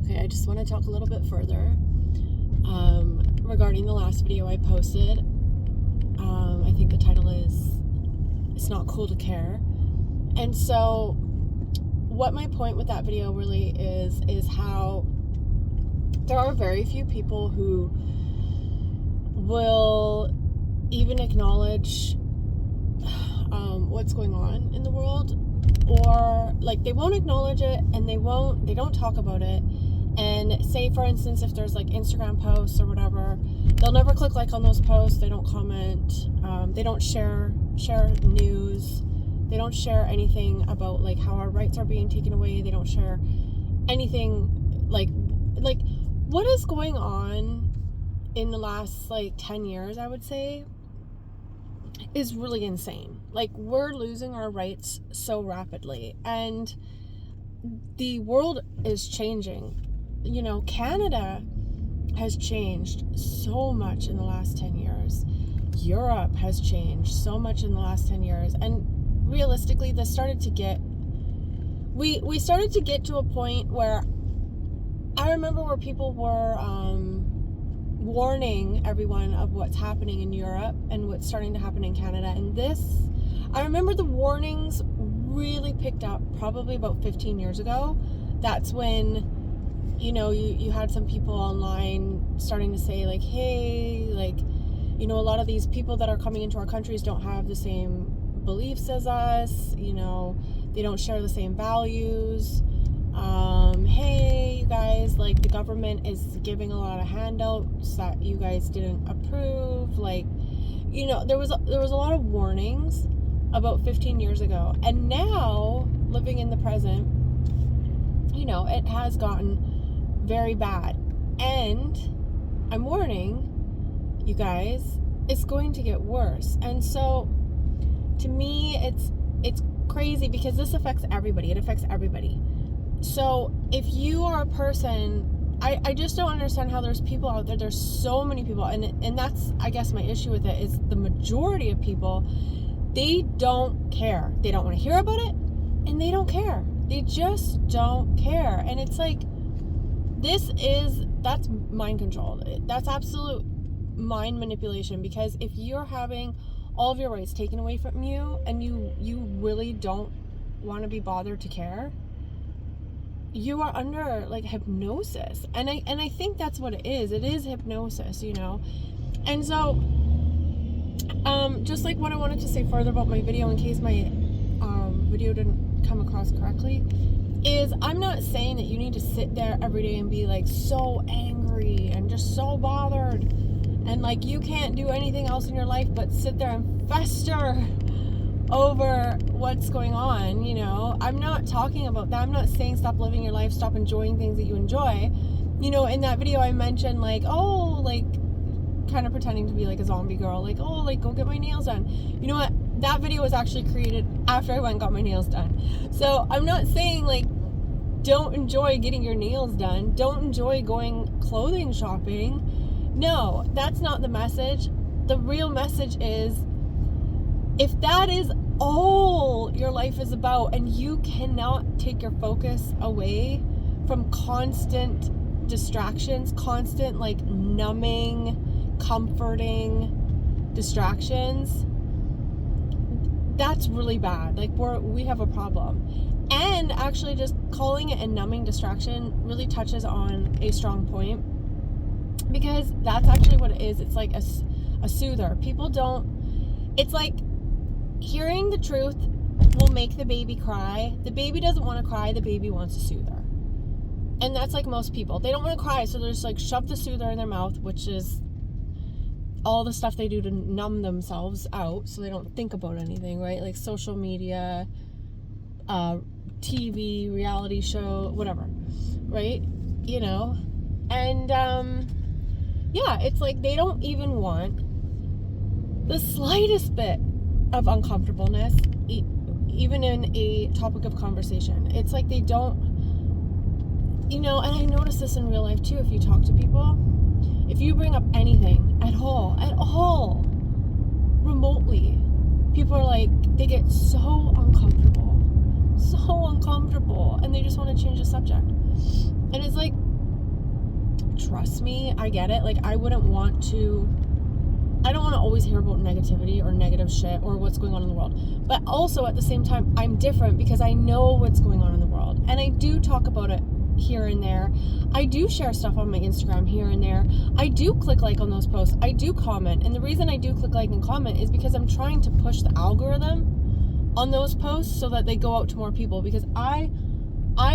Okay, I just want to talk a little bit further regarding the last video I posted. I think the title is "It's Not Cool to Care." And so what my point with that video really is how there are very few people who will even acknowledge what's going on in the world, or like they won't acknowledge it, and they don't talk about it. And say, for instance, if there's like Instagram posts or whatever, they'll never click like on those posts. They don't comment. They don't share news. They don't share anything about like how our rights are being taken away. They don't share anything like what is going on in the last like 10 years, I would say, is really insane. Like, we're losing our rights so rapidly, and the world is changing. You know, Canada has changed so much in the last 10 years. Europe has changed so much in the last 10 years. And realistically, this started to get... We started to get to a point where I remember where people were warning everyone of what's happening in Europe and what's starting to happen in Canada. And this... I remember the warnings really picked up probably about 15 years ago. That's when... you know, you had some people online starting to say like, hey, like, you know, a lot of these people that are coming into our countries don't have the same beliefs as us, you know, they don't share the same values. Hey, you guys, like, the government is giving a lot of handouts that you guys didn't approve. Like, you know, there was a lot of warnings about 15 years ago. And now, living in the present, you know, it has gotten very bad, and I'm warning you guys, it's going to get worse. And so to me, it's crazy because this affects everybody. It affects everybody. So if you are a person, I just don't understand how there's people out there's so many people, and that's, I guess, my issue with it is the majority of people, they don't care. They don't want to hear about it, and they don't care. They just don't care. And it's like, that's mind control. That's absolute mind manipulation, because if you're having all of your rights taken away from you and you really don't want to be bothered to care, you are under like hypnosis. And I think that's what it is. It is hypnosis, you know. And so just like what I wanted to say further about my video, in case my video didn't come across correctly, is I'm not saying that you need to sit there every day and be like so angry and just so bothered and like you can't do anything else in your life but sit there and fester over what's going on, you know. I'm not talking about that. I'm not saying stop living your life, stop enjoying things that you enjoy. You know, in that video I mentioned like, oh, like kind of pretending to be like a zombie girl, like, oh, like go get my nails done. You know what? That video was actually created after I went and got my nails done. So I'm not saying like don't enjoy getting your nails done, don't enjoy going clothing shopping. No, that's not the message. The real message is, if that is all your life is about and you cannot take your focus away from constant distractions, constant like numbing, comforting distractions, that's really bad. Like we have a problem. And actually just calling it a numbing distraction really touches on a strong point, because that's actually what it is. It's like a soother. People don't, it's like hearing the truth will make the baby cry. The baby doesn't want to cry, the baby wants a soother. And that's like most people. They don't want to cry, so they're just like shove the soother in their mouth, which is all the stuff they do to numb themselves out so they don't think about anything, right? Like social media, TV, reality show, whatever, right? You know? And yeah, it's like they don't even want the slightest bit of uncomfortableness, even in a topic of conversation. It's like they don't, you know. And I notice this in real life too. If you talk to people, if you bring up anything at all remotely, people are like, they get so uncomfortable, and they just want to change the subject. And it's like, trust me, I get it. Like, I don't want to always hear about negativity or negative shit or what's going on in the world. But also at the same time, I'm different because I know what's going on in the world. And I do talk about it here and there. I do share stuff on my Instagram here and there. I do click like on those posts. I do comment. And the reason I do click like and comment is because I'm trying to push the algorithm on those posts so that they go out to more people, because I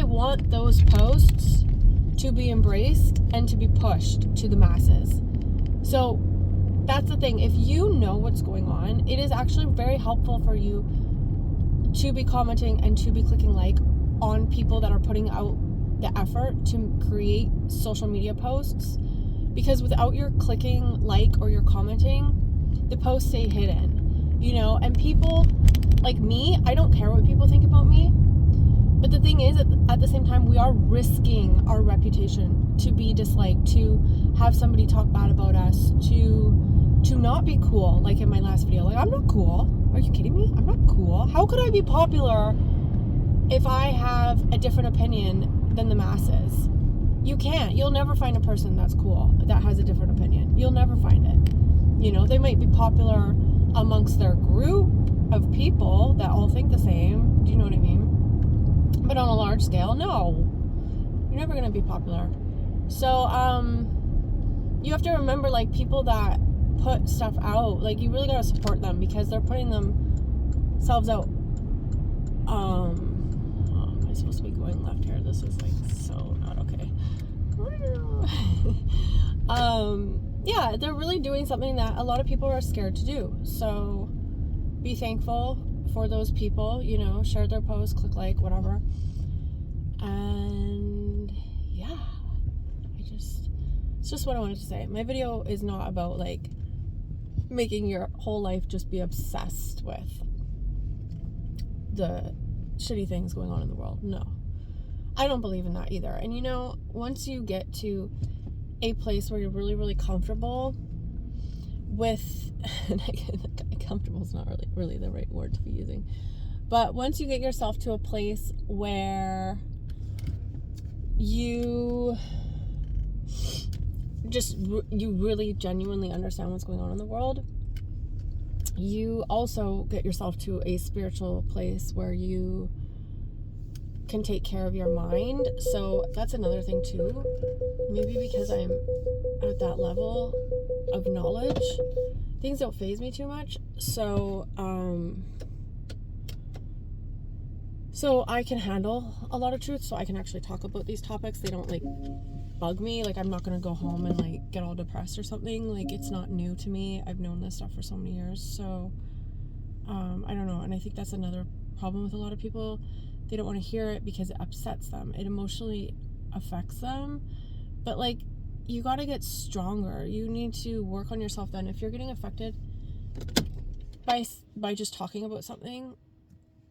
want those posts to be embraced and to be pushed to the masses. So that's the thing. If you know what's going on, it is actually very helpful for you to be commenting and to be clicking like on people that are putting out the effort to create social media posts, because without your clicking like or your commenting, the posts stay hidden, you know. And people like me, I don't care what people think about me, but the thing is, at the same time, we are risking our reputation to be disliked, to have somebody talk bad about us, to not be cool. Like in my last video, like, I'm not cool. Are you kidding me? I'm not cool. How could I be popular if I have a different opinion than the masses? You can't. You'll never find a person that's cool that has a different opinion. You'll never find it. You know, they might be popular amongst their group of people that all think the same. Do you know what I mean? But on a large scale, no. You're never going to be popular. So, you have to remember, like, people that put stuff out, like, you really got to support them because they're putting themselves out. Am I supposed to be going left here? This is, like, so not okay. Yeah, they're really doing something that a lot of people are scared to do. So be thankful for those people, you know, share their posts, click like, whatever. And yeah, it's just what I wanted to say. My video is not about like making your whole life just be obsessed with the shitty things going on in the world. No, I don't believe in that either. And you know, once you get to a place where you're really, really comfortable with, comfortable is not really the right word to be using, but once you get yourself to a place where you really genuinely understand what's going on in the world, you also get yourself to a spiritual place where you can take care of your mind. So that's another thing too. Maybe because I'm at that level of knowledge, things don't faze me too much. So I can handle a lot of truth, so I can actually talk about these topics. They don't like bug me. Like, I'm not gonna go home and like get all depressed or something. Like, it's not new to me. I've known this stuff for so many years. So I don't know. And I think that's another problem with a lot of people. They don't want to hear it because it upsets them. It emotionally affects them. But like, you got to get stronger. You need to work on yourself then. If you're getting affected by just talking about something,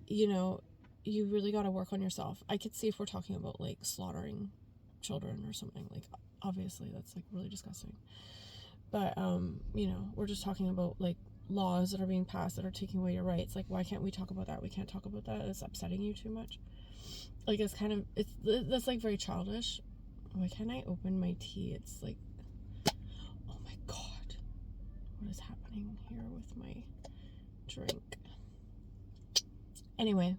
you know, you really got to work on yourself. I could see if we're talking about like slaughtering children or something, like, obviously that's like really disgusting. But you know, we're just talking about like laws that are being passed that are taking away your rights. Like, why can't we talk about that? We can't talk about that. It's upsetting you too much. Like, that's like very childish. Why can't I open my tea? It's like, oh my god, what is happening here with my drink? Anyway,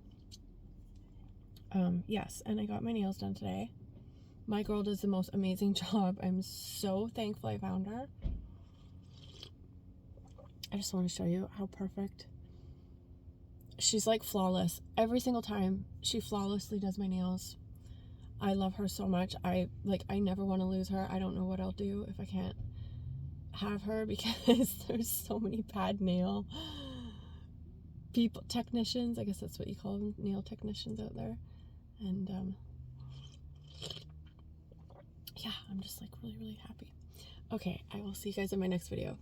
yes, and I got my nails done today. My girl does the most amazing job. I'm so thankful I found her. I just want to show you how perfect. She's like flawless. Every single time she flawlessly does my nails. I love her so much. I never want to lose her. I don't know what I'll do if I can't have her, because there's so many bad nail technicians, I guess that's what you call them, nail technicians out there. And yeah, I'm just like really, really happy. Okay, I will see you guys in my next video.